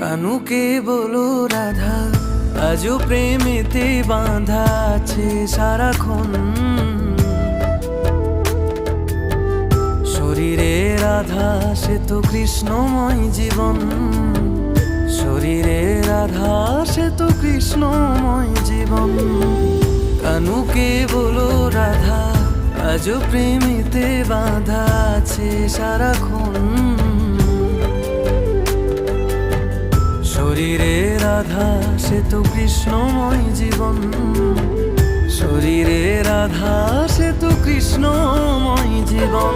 কানুকে বলো রাধা, আজও প্রেমেতে বাঁধা আছে সারাক্ষণ। শরীরে রাধা সে তো কৃষ্ণময় জীবন, শরীরে রাধা সে তো কৃষ্ণময় জীবন। কানুকে বলো রাধা, আজও প্রেমেতে বাঁধা আছে সারাক্ষণ। শরীরে রাধা সে তো কৃষ্ণময় জীবন, শরীরে রাধা সে তো কৃষ্ণময় জীবন।